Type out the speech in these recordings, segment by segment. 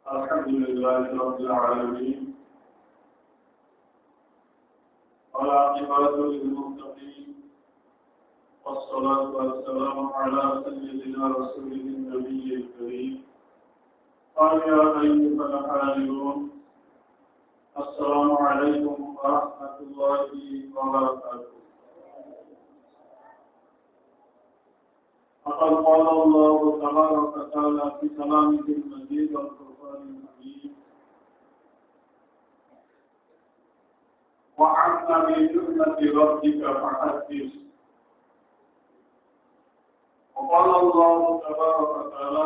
الحمد لله رب العالمين والعاقبة للمتقين والصلاة والسلام على سيدنا رسول النبي الكريم قال يا أيها الحاضرون السلام عليكم ورحمة الله وبركاته. فقد قال الله تبارك وتعالى في كلامه المجيد والقرآن الحكيم وعما بنعمة ربك فحدث. وقال الله تبارك وتعالى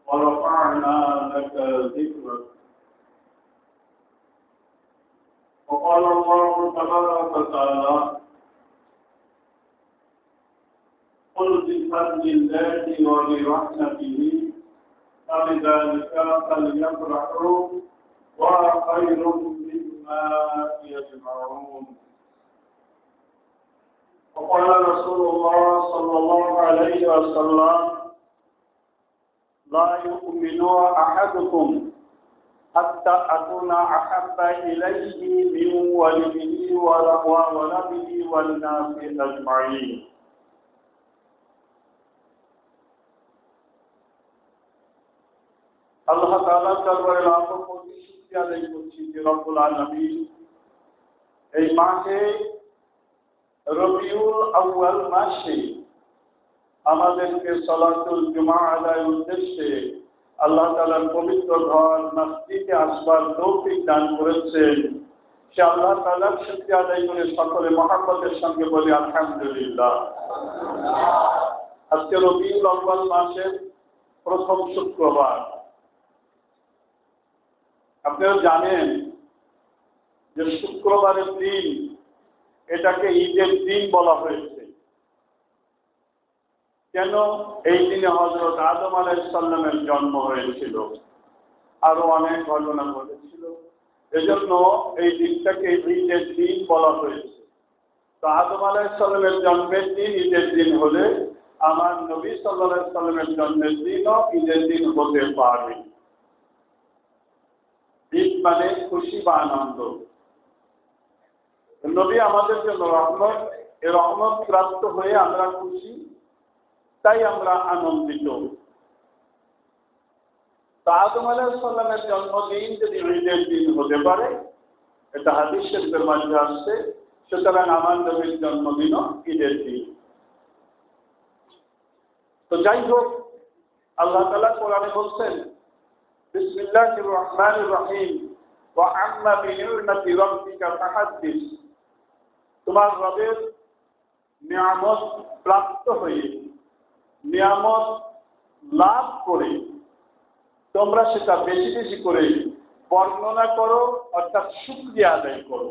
ورفعنا لك ذكرك. وقال الله تبارك وتعالى قل بفضل الله وبرحمته فبذلك فليفرحوا وخير مما يجمعون. وقال رسول الله صلى الله عليه وسلم لا يؤمن أحدكم حتى أكون أحب إليه من ولده وولده والناس أجمعين. আল্লাহ তাআলা দরবারে লাখো কোটি শুকরিয়া আদায় করছি যে রব্বুল আলামিন এই মাসে রবিউল আউয়াল মাসে আমাদেরকে সালাতুল জুমা আদায়ের উদ্দেশ্যে আল্লাহ তাআলার পবিত্র ঘর মসজিদে আসবার তৌফিক দান করেছেন। সে আল্লাহ তাআলার শুকরিয়া আদায় করে সকলে মহব্বতের সঙ্গে বলি আলহামদুলিল্লাহ। আজকে রবিউল আউয়াল মাসের প্রথম শুক্রবার। আপনারা জানেন যে শুক্রবারের দিন এটাকে ঈদের দিন বলা হয়েছে। কেন? এই দিনে হযরত আদম আলাইহিস সালামের জন্ম হয়েছিল, আরো অনেক ঘটনা ঘটেছিল, এজন্য এই দিনটাকে ঈদের দিন বলা হয়েছে। তো আদম আলাইহিস সালামের জন্মের দিন ঈদের দিন হলে আমার নবী সাল্লাল্লাহু আলাইহি সাল্লামের জন্মের দিনও ঈদের দিন হতে পারে। ঈদ মানে খুশি বা আনন্দ। নবী আমাদের জন্য রহমত, এই রহমত প্রাপ্ত হয়ে আমরা খুশি, তাই আমরা আনন্দিত। আদম আলাইহিস সালামের জন্মদিন যদি ঈদের দিন হতে পারে, এটা হাদিস শরীফের মধ্যে আসছে, সুতরাং আমার নবীর জন্মদিনও ঈদের দিন। তো যাই হোক, আল্লাহ তাআলা কোরআনে বলছেন বিসমিল্লাহির রহমানির রহিম ওয়া আম্মা বিনি'মাতি রাব্বিকা ফাহাদ্দিস। তোমার রবের নিয়ামত প্রাপ্ত হয়ে, নিয়ামত লাভ করে তোমরা সেটা বেশি বেশি করে বর্ণনা করো, অর্থাৎ শুকরিয়া আদায় করো।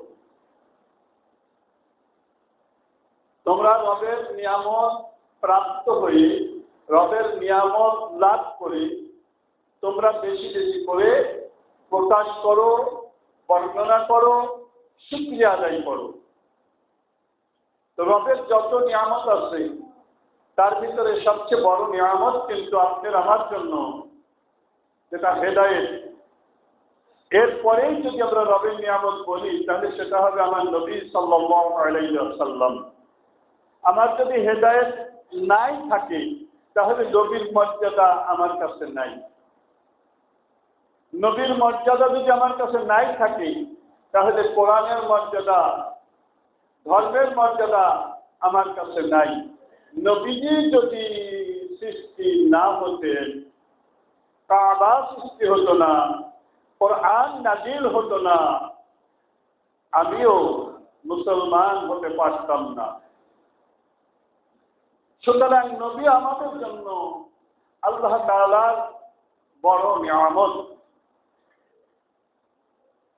তোমরা রবের নিয়ামত প্রাপ্ত হয়ে, রবের নিয়ামত লাভ করে তোমরা বেশি বেশি করে প্রকাশ করো, বর্ণনা করো, শুকরিয়া আদায় করো। তো রবের যত নিয়ামত আছে তার ভিতরে সবচেয়ে বড় নিয়ামত কিন্তু আপনার আমার জন্য যেটা হেদায়েত। এরপরেই যদি আমরা রবের নিয়ামত বলি তাহলে সেটা হবে আমার নবী সাল্লাল্লাহু আলাইহি ওয়াসাল্লাম। আমার যদি হেদায়েত নাই থাকে তাহলে নবীর মর্যাদা আমার কাছে নাই। নবীর মর্যাদা যদি আমার কাছে নাই থাকে তাহলে কোরআনের মর্যাদা, ধর্মের মর্যাদা আমার কাছে নাই। নবীজি যদি সৃষ্টি না হতেন, কাবা সৃষ্টি হতো না, কোরআন নাজিল হতো না, আমিও মুসলমান হতে পারতাম না। সুতরাং নবী আমাদের জন্য আল্লাহ তাআলার বড় নিয়ামত।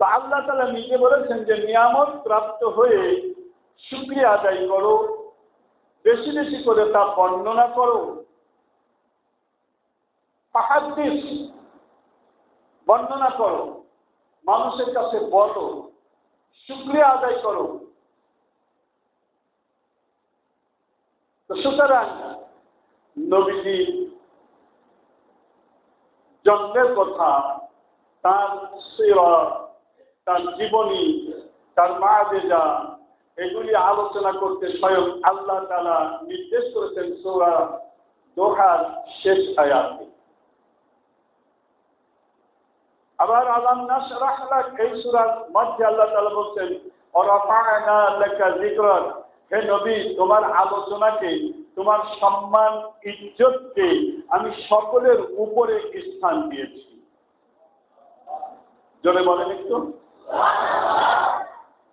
তো আল্লাহ তাআলা নিজে বলেছেন যে নিয়ামত প্রাপ্ত হয়ে শুকরিয়া আদায় করো, বেশি বেশি করে তা বর্ণনা করো। ফাহাদ্দিস, বর্ণনা করো, মানুষের কাছে বলো, শুকরিয়া আদায় করো। তো সুতরাং নবীজি জন্মের কথা, তার সিরাত, তার জীবনী, তার মাআজিজা, এগুলি আলোচনা করতে স্বয়ং আল্লাহ তাআলা নির্দেশ করেছেন সূরা দোহার শেষ আয়াতে। আবার আলাম নাশরাহ লাক, এই সূরার মধ্যে আল্লাহ তাআলা বলছেন ওয়ারাফা'না লাকা যিকরাক, হে নবী তোমার আলোচনাকে, তোমার সম্মান ইজ্জতকে আমি সকলের উপরে স্থান দিয়েছি। জোরে বলেন একটু।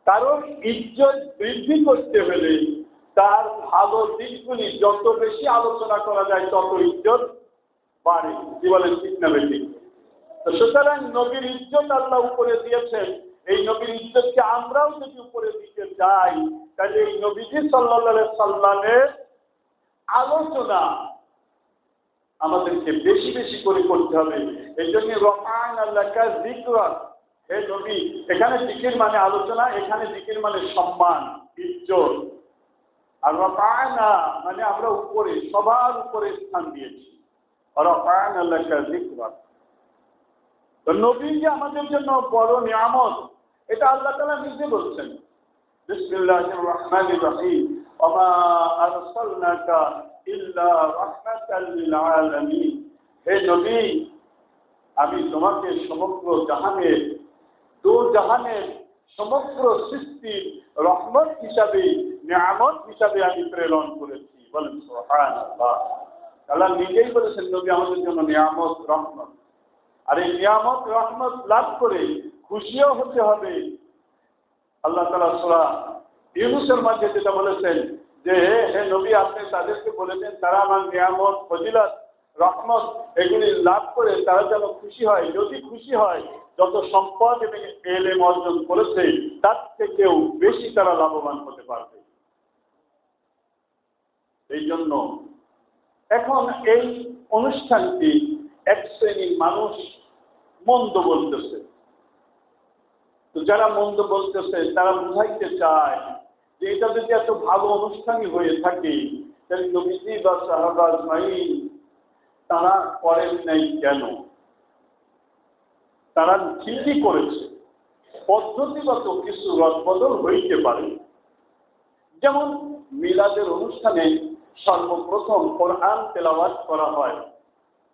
কারণ ইজ্জত বৃদ্ধি করতে হলে তার ভালো দিকগুলি যত বেশি আলোচনা করা যায় তত ইজ্জত বাড়ে। কি বলেন, ঠিক না বেঠিক? তো সুতরাং নবীর ইজ্জত আল্লাহ উপরে দিয়েছেন, এই নবীর ইজ্জতকে আমরাও যদি উপরে দিতে যাই তাহলে এই নবীজি সাল্লাল্লাহু আলাইহি সাল্লামের আলোচনা আমাদেরকে বেশি বেশি করে করতে হবে। এই জন্য রফা'না লাকা যিকরাক, হে নবী, এখানে জিকির মানে আলোচনা, এখানে জিকির মানে সম্মান ইজ্জত, আর রফা'না মানে আমরা উপরে, সবার উপরে স্থান দিয়েছি। রফা'না লাকা যিকরাক, তো নবী যে আমাদের জন্য বড় নিয়ামত, এটা আল্লাহ তাআলা নিজে বলছেন। বিসমিল্লাহির রহমানির রহিম, ওয়া মা আরসালনাকা ইল্লা রাহমাতাল লিল আলামিন, হে নবী আমি তোমাকে সমগ্র জাহানের, দু জাহানের সমগ্র সৃষ্টির রহমত হিসাবে, নিয়ামত হিসাবে আমি প্রেরণ করেছি। বলেন সুবহানাল্লাহ। আল্লাহ নিজেই বলেছেন নবী আমাদের জন্য নিয়ামত, রহমত। আর এই নিয়ামত রহমত লাভ করে খুশিও হতে হবে। আল্লাহ তাআলা সূরা ইউনূসের মধ্যে যেটা বলেছেন যে হে নবী আপনি তাদেরকে বলেছেন তারা আমার নিয়ামত, ফজিলত, রহমত এগুলি লাভ করে তারা যেন খুশি হয়। যদি খুশি হয় যত সম্পদ এবং ইলম অর্জন করেছে তার থেকেও বেশি তারা লাভবান হতে পারবে। এই জন্য এখন এই অনুষ্ঠানটি এক শ্রেণীর মানুষ মন্দ বলতেছে। তো যারা মন্দ বলতেছে তারা বুঝাইতে চায় যে এটা যদি এত ভালো অনুষ্ঠানই হয়ে থাকে তাহলে নবীজি বা সাহাবা আজমাইন তারা করেন নাই কেন? তারা ঠিকই করেছে, পদ্ধতিগত কিছু রদবদল হইতে পারে। যেমন মিলাদের অনুষ্ঠানে সর্বপ্রথম কোরআন তেলাওয়াত করা হয়,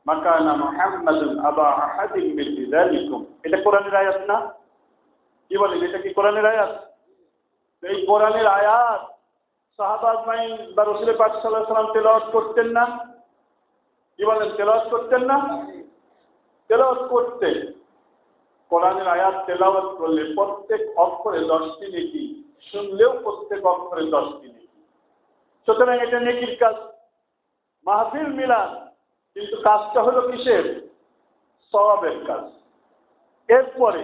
মাকানা মুহাম্মাদুন আবা আহাদিন মিন রিজালিকুম, এটা কোরআনের আয়াত না? কি বলেন, এটা কি কোরআনের আয়াত? এই কোরআনের আয়াত সাহাবা আজমাইন বা রাসূল পাক সাল্লাল্লাহু আলাইহি ওয়াসাল্লাম তেলাওয়াত করতেন না? কি বলেন, তেলাওয়াত করতেন না? তেলাওয়াত করতেন। কোরআনের আয়াত তেলাওয়াত করলে প্রত্যেক অক্ষরে 10টি নেকি, শুনলেও প্রত্যেক অক্ষরে 10টি নেকি। সুতরাং এটা নেকির কাজ, মাহফিল মিলাদ, কিন্তু কাজটা হলো কিসের? সওয়াবের কাজ। এরপরে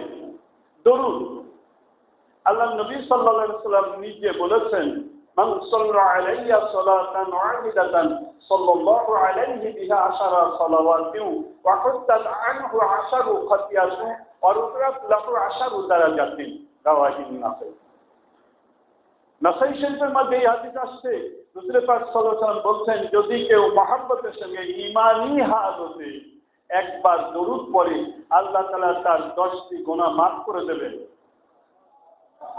দরুদ, আল্লাহ নবী সাল্লাল্লাহু আলাইহি ওয়াসাল্লাম নিজে বলেছেন মান সাল্লা আলাইয়া সালাতান ওয়াহিদাতান সাল্লাল্লাহু আলাইহি বিহা আশারা সালাওয়াতিন ওয়া হুত্তাত আনহু আশারু খাতিয়াতু ওয়া রুফিআত লাহু আশারু দারাজাতিন, রাওয়াহুন নাসাই। নাসাই শরীফের মধ্যে এই হাদিস আসছে, রাসূল পাক সাল্লাল্লাহু আলাইহি ওয়াসাল্লাম বলছেন যদি কেউ মহব্বতের সঙ্গে ঈমানি হালতে একবার দরুদ পড়ে আল্লাহ তাআলা তার 10টি গুনাহ মাফ করে দেবেন।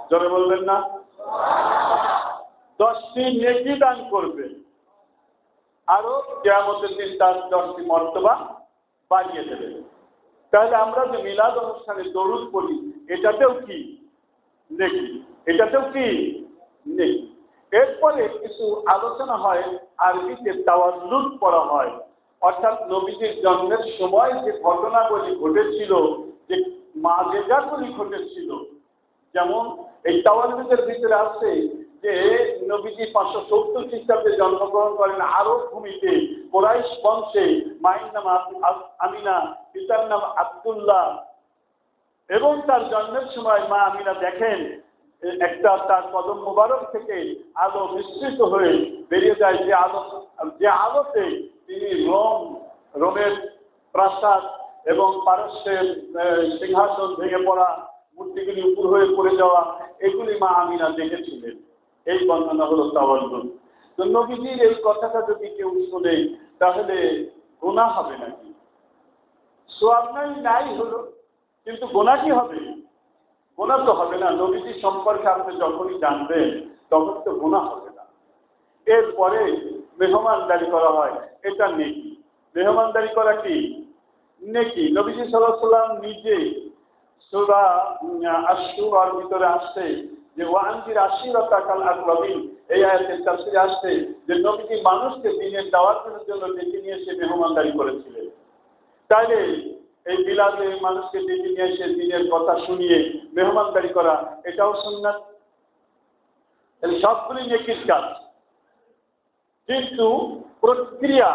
জোরে বলবেন না? 10টি নেকি দান করবে, আরো কিয়ামতের দিন তার 10টি মর্তবা বাড়িয়ে দেবে। তাহলে আমরা যে মিলাদ অনুষ্ঠানে দরুদ পড়ি এটাতেও কি নেকি, এটাতেও কি নেকি। এরপরে কিছু আলোচনা হয়, আরবিতে তাওয়াল্লুদ পড়া হয়, অর্থাৎ নবীজির জন্মের সময় যে ঘটনাগুলি ঘটেছিল, যে মাযেজাগুলি ঘটেছিল। যেমন এই তাওয়াল্লুদের ভিতরে আছে যে নবীজি 570 খ্রিস্টাব্দে জন্মগ্রহণ করেন আরব ভূমিতে, কুরাইশ বংশে, মায়ের নাম আমিনা, পিতার নাম আব্দুল্লাহ, এবং তার জন্মের সময় মা আমিনা দেখেন একটা তার কদম মুবারক থেকে আলো মিশ্রিত হয়ে বেরিয়ে যায়, যে আলোতে তিনি রোমের প্রাসাদ এবং পারস্যের সিংহাসন ভেঙে পড়া, মূর্তিগুলি উপর হয়ে পড়ে যাওয়া, এগুলি মা আমিনা দেখেছিলেন। এই বর্ণনা হলো তাওয়াল্লুদ। তো নবীজির এই কথাটা যদি কেউ শুনে তাহলে গুনাহ হবে নাকি? সোয়াব নাই হলো, কিন্তু গোনা কি হবে? গোনা তো হবে না। নবীজি সম্পর্কে আপনি যখনই জানবেন তখন তো গোনা হবে না। এরপরে মেহমানদারি করা হয়, এটা নেকি। মেহমানদারি করা কি? নেকি। নবীজি সাল্লাল্লাহু আলাইহি ওয়াসাল্লাম নিজে সূরা আশ-শুরার ভিতরে আসছে যে ওয়ানজির আশিরাতাকাল আকরাবিন, এই আয়াতের তাফসীরে আসছে যে নবীজি মানুষকে দ্বীনের দাওয়াতের জন্য ডেকে নিয়ে এসে মেহমানদারি করেছিলেন। তাইলে এই বিলাদে মানুষকে ডেকে নিয়ে এসে দ্বীনের কথা শুনিয়ে মেহমানদারি করা, এটাও সুন্নাত। এই সবগুলি নেকির কাজ, কিন্তু প্রক্রিয়া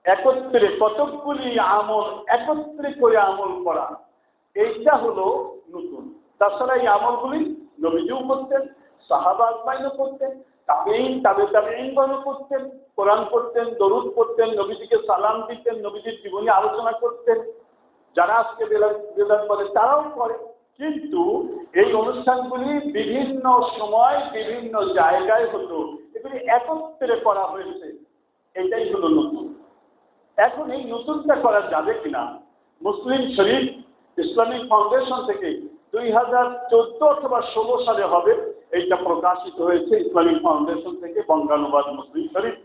একত্রে কতকগুলি আমল একত্রে করে আমল করা, এইটা হলো নতুন। তাছাড়া এই আমলগুলি নবীজিও করতেন, সাহাবা আজমাইনও করতেন, তাবেঈনগণও করতেন, কোরআন পড়তেন, দরুদ পড়তেন, নবীজিকে সালাম দিতেন, নবীজির জীবনী আলোচনা করতেন। যারা আজকে বেদাত বলে তারাও করে, কিন্তু এই অনুষ্ঠানগুলি বিভিন্ন সময় বিভিন্ন জায়গায় হতো, এগুলি একত্রে করা হয়েছে, এটাই হলো নতুন। এখন এই নতুনটা করা যাবে কিনা? মুসলিম শরীফ ইসলামিক ফাউন্ডেশন থেকে 2014 অথবা 16 সালে হবে, এইটা প্রকাশিত হয়েছে ইসলামিক ফাউন্ডেশন থেকে, বঙ্গানুবাদ মুসলিম শরীফ।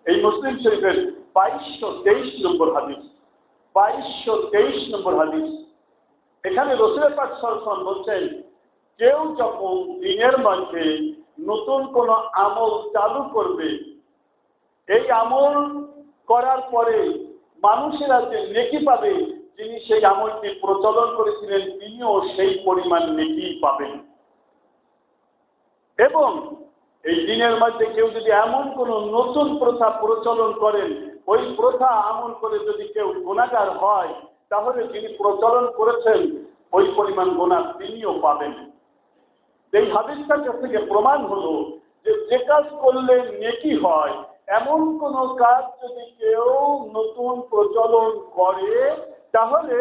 এই মুসলিম শরীফের 2223 নম্বর হাদিস, 2223 নম্বর হাদিস। এখানে রাসূল পাক সাল্লাল্লাহু আলাইহি ওয়াসাল্লাম বলছেন, কেউ যখন দিনের মধ্যে নতুন কোন আমল চালু করবে, এই আমল করার পরে মানুষেরা যে নেকি পাবে, যিনি সেই আমলটি প্রচলন করেছিলেন তিনিও সেই পরিমাণ নেকি পাবেন। এবং এই দিনের মধ্যে কেউ যদি এমন কোন নতুন প্রথা প্রচলন করেন, ওই প্রথা আমল করে যদি কেউ গুনাহগার হয়, তাহলে যিনি প্রচলন করেছেন ওই পরিমাণ গুনাহ তিনিও পাবেন। এই হাদিসটা থেকে প্রমাণ হলো যে কাজ করলে নেকি হয়, এমন কোন কাজ যদি কেউ নতুন প্রচলন করে, তাহলে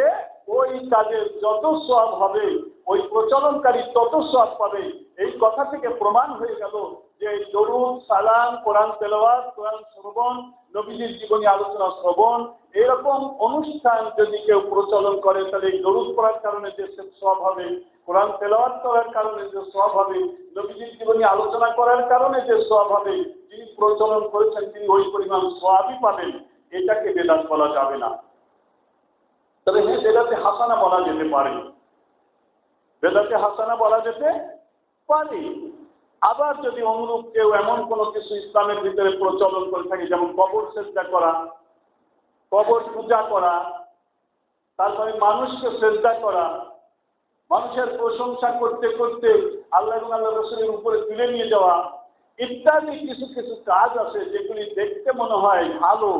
ওই কাজের যত সওয়াব হবে ওই প্রচলনকারী তত সওয়াব পাবে। এই কথা থেকে প্রমাণ হয়ে গেল যে দরুদ, সালাম, কোরআন তেলাওয়াত, কোরআন শ্রবণ, নবীজির জীবনী আলোচনা শ্রবণ, এরকম অনুষ্ঠান যদি কেউ প্রচলন করে, তাহলে এই দরুদ পড়ার কারণে যে সওয়াব হবে, কোরআন তেলাওয়াত করার কারণে যে সওয়াব হবে, নবীজির জীবনী আলোচনা করার কারণে যে সওয়াব হবে, যিনি প্রচলন করেছেন তিনি ওই পরিমাণ সওয়াবই পাবেন। এটাকে বেদাত বলা যাবে না। তবে হ্যাঁ, বেদাতে হাসানা বলা যেতে পারে, বেদাতে হাসানা বলা যেতে পারে। আবার যদি অনুরূপ কেউ এমন কোনো কিছু ইসলামের ভিতরে প্রচলন করে থাকে, যেমন কবর সেজদা করা, কবর পূজা করা, তারপরে মানুষকে সেজদা করা, মানুষের প্রশংসা করতে করতে আল্লাহ এবং আল্লাহ রাসূলের উপরে তুলে নিয়ে যাওয়া, ইত্যাদি কিছু কিছু কাজ আছে যেগুলি দেখতে মনে হয় ভালো,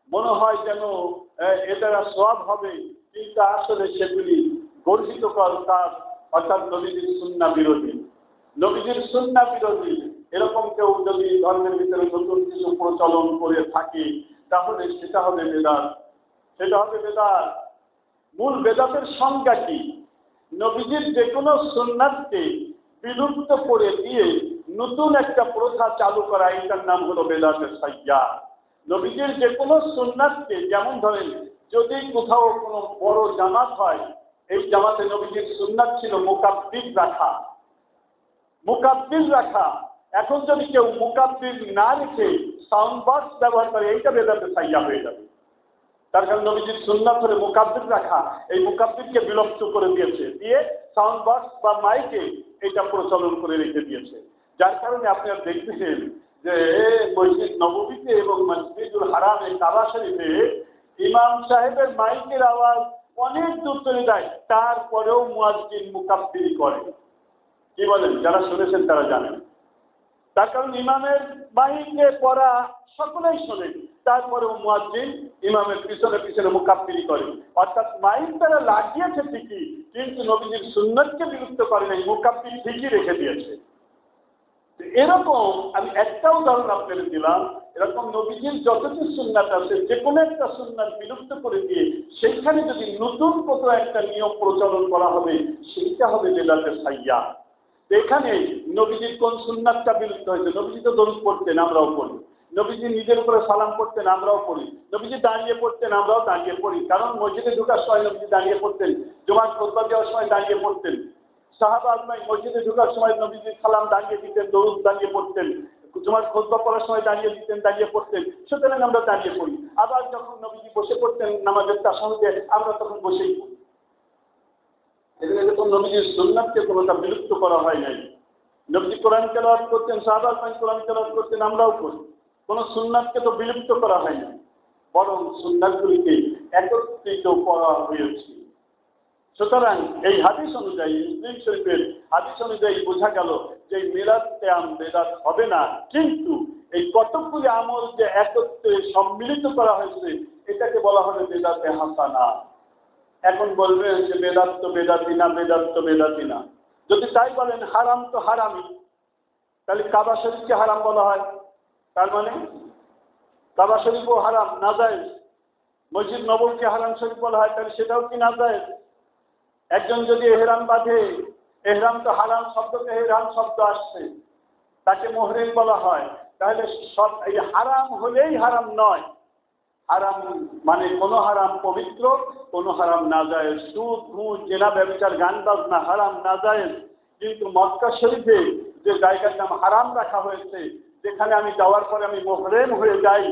মনে হয় যেন এটা সওয়াব হবে, কিন্তু আসলে সেগুলি গর্হিত কাজ, অর্থাৎ নবীজির সুন্নাহ বিরোধী। নবীজির সুন্নাহ বিরোধী এরকম কেউ যদি ধর্মের ভিতরে নতুন কিছু প্রচলন করে থাকে, তাহলে সেটা হবে বেদাত, সেটা হবে বেদাত। মূল বেদাতের সংজ্ঞা কি? নবীজির যে কোনো সুন্নাতকে বিলুপ্ত করে দিয়ে নতুন একটা প্রথা চালু করা, এটার নাম হলো বেদাতের সাইয়্যা। নবীজির যে কোনো সুন্নাতকে, যেমন ধরেন যদি কোথাও কোনো বড় জামাত হয়, এই জামাতে নবীজির সুন্নাত ছিল মুকাব্বির রাখা, মুকাব্বির রাখা। এখন যদি কেউ মুকাব্বির না রেখে সাউন্ড বক্স ব্যবহার করে, এইটা বেদাতের সাইয়্যা হয়ে যাবে। তার কারণ নবীজির সুন্নাত হলে মুকাব্বির রাখা, এই মুকাব্বিরকে বিলুপ্ত করে দিয়েছে, দিয়ে সাউন্ড বক্স বা মাইকে এটা প্রচলন করে রেখে দিয়েছে। যার কারণে আপনারা দেখবেন যে মসজিদ নববীতে এবং মসজিদুল হারামে, কাবা শরীফে ইমাম সাহেবের মাইকের আওয়াজ অনেক দূর চলে যায়, তারপরেও মুয়াজ্জিন মুকাব্বির করে। কি বলেন? যারা শুনেছেন তারা জানেন। তার কারণ ইমামের মাইকে পড়া সকলেই শোনে, তারপরেও মুয়াজ্জিন ইমামের পিছনে পিছনে মুকাব্বিরি করে। অর্থাৎ মাইক তারা লাগিয়েছে ঠিকই, কিন্তু নবীজির সুন্নাতকে বিলুপ্ত করে নাই, মুকাব্বির ঠিকই রেখে দিয়েছে। এরকম আমি একটা উদাহরণ আপনাদের দিলাম। এরকম নবীজির যতটি সুন্নাত আছে, যে কোনো একটা সুন্নাত বিলুপ্ত করে দিয়ে সেইখানে যদি নতুন কত একটা নিয়ম প্রচলন করা হবে, সেইটা হবে বেদাতের সাইয়্যা। এখানে নবীজির কোন সুন্নাতটা বিলুপ্ত হয়েছে? নবীজি তো দরুদ পড়তেন, আমরাও পড়ি, নবীজি নিজের উপরে সালাম পড়তেন, আমরাও পড়ি। নবীজি দাঁড়িয়ে পড়তেন, আমরাও দাঁড়িয়ে পড়ি। কারণ মসজিদে ঢোকার সময় নবীজি দাঁড়িয়ে পড়তেন, জুমার খুতবা দেওয়ার সময় দাঁড়িয়ে পড়তেন। সাহাবা আজমাইন মসজিদে ঢোকার সময় নবীজি সালাম দাঁড়িয়ে দিতেন, দরুদ দাঁড়িয়ে পড়তেন, জুমার খুতবা পড়ার সময় দাঁড়িয়ে দিতেন, দাঁড়িয়ে পড়তেন। সুতরাং আমরা দাঁড়িয়ে পড়ি। আবার যখন নবীজি বসে পড়তেন নামাজের তাশাহুদে, আমরা তখন বসেই পড়ি। এখানে তো নবীজির সুন্নাতকে কোনোটা বিলুপ্ত করা হয় নাই। নবীজি কোরআন তেলাওয়াত করতেন, সাহাবা আজমাইন কোরআন তেলাওয়াত করতেন, আমরাও করি। কোনো সুন্নাতকে তো বিলুপ্ত করা হয় না, বরং সুন্নাতগুলিকে একত্রিত করা হয়েছে। সুতরাং এই হাদিস অনুযায়ী, মুসলিম শরীফের হাদিস অনুযায়ী বোঝা গেল যে মিলাদ কিয়াম বেদাত হবে না, কিন্তু এই কতকগুলি আমল যে একত্রে সম্মিলিত করা হয়েছে এটাকে বলা হবে বেদাতে হাসানা। এখন বলবেন যে বেদাত তো বেদাতি না, বেদাত তো বেদাতি না। যদি তাই বলেন হারাম তো হারামই, তাহলে কাবা শরীফকে হারাম বলা হয়, তার মানে কাবা শরীফও হারাম, নাজায়েজ। মসজিদ নববীকে হারাম শরীফ বলা হয়, তাহলে সেটাও কি নাজায়েজ? একজন যদি এহরাম বাঁধে, এহরাম তো হারাম শব্দকে এহরাম শব্দ আসছে, তাকে মুহরিম বলা হয়, তাহলে সব এই হারাম হলেই হারাম নয়। হারাম মানে কোনো হারাম পবিত্র, কোনো হারাম নাজায়েজ। সুদ, ঘুষ, জেনা, ব্যভিচার, গান বাজনা হারাম নাজায়েজ। কিন্তু মক্কা শরীফে যে জায়গার নাম হারাম রাখা হয়েছে, যেখানে আমি যাওয়ার পরে আমি মুহরিম হয়ে যাই,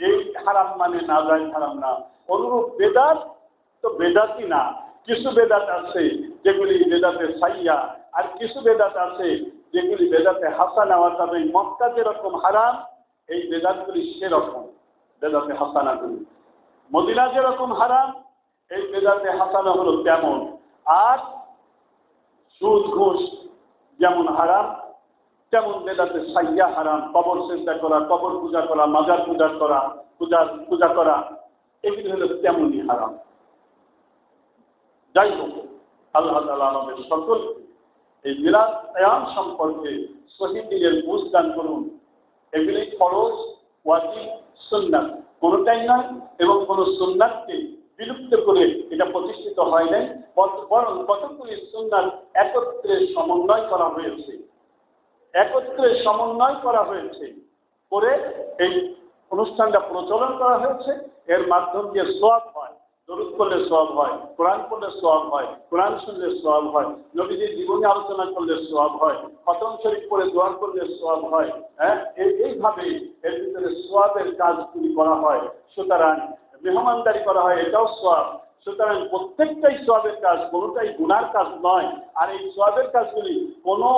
এই হারাম মানে নাজায়েজ, হারাম না। অনুরূপ বেদাত তো বেদাতই না। কিছু বেদাত আছে যেগুলি বেদাতে সাইয়া, আর কিছু বেদাত আছে যেগুলি বেদাতে হাসানা। অর্থাৎ এই মক্কা যেরকম হারাম, এই বেদাতগুলি সেরকম বেদাতে হাসানাগুলি। মদিনা যেরকম হারাম, এই বেদাতে হাসানা হলো তেমন। আর সুদ ঘুষ যেমন হারাম, তেমন বেদাতে সাইয়া হারাম। কবর চিন্তা করা, কবর পূজা করা, মাজার পূজা করা, পূজা করা, এগুলি হলো তেমনই হারাম। যাই হোক, আল্লাহ তাআলা আমাদের সকল এই মিলাদ কিয়াম সম্পর্কে সহিহ দিনের বুঝ দান করুন। এগুলি ফরজ, ওয়াজিব, সুন্নাত কোনোটাই নয়, এবং কোনো সুন্নাতকে বিলুপ্ত করে এটা প্রতিষ্ঠিত হয় নাই, বরং কতগুলি সুন্নাত একত্রে সমন্বয় করা হয়েছে। একত্রে সমন্বয় করা হয়েছে করে এই অনুষ্ঠানটা প্রচলন করা হয়েছে। এর মাধ্যম দিয়ে সওয়াব হয়, দরুদ পড়লে সওয়াব হয়, কোরআন পড়লে সওয়াব হয়, কোরআন শুনলে সওয়াব হয়, নবীজির জীবনী আলোচনা করলে সওয়াব হয়, খতম শরীফ পড়ে দোয়া করলে সওয়াব হয়। এইভাবে এর ভিতরে সওয়াবের কাজগুলি করা হয়। সুতরাং মেহমানদারি করা হয়, এটাও সওয়াব। সুতরাং প্রত্যেকটাই সওয়াবের কাজ, কোনোটাই গুনার কাজ নয়। আর এই সওয়াবের কাজগুলি কোনো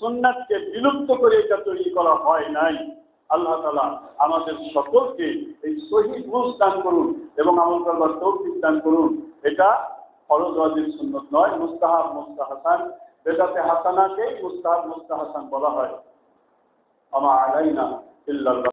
সুন্নাতকে বিলুপ্ত করে এটা তৈরি করা হয় নাই। আল্লাহ তাআলা আমাদের সকলকে এই সহিহ বুঝ দান করুন এবং আমল করবার তৌফিক দান করুন। এটা ফরজ, ওয়াজিব, সুন্নাত নয়, মুস্তাহাব, মুস্তাহাসান। বেদাতে হাসানাকেই মুস্তাহাব, মুস্তাহাসান বলা হয়। আমা আলাইনা ইল্লাল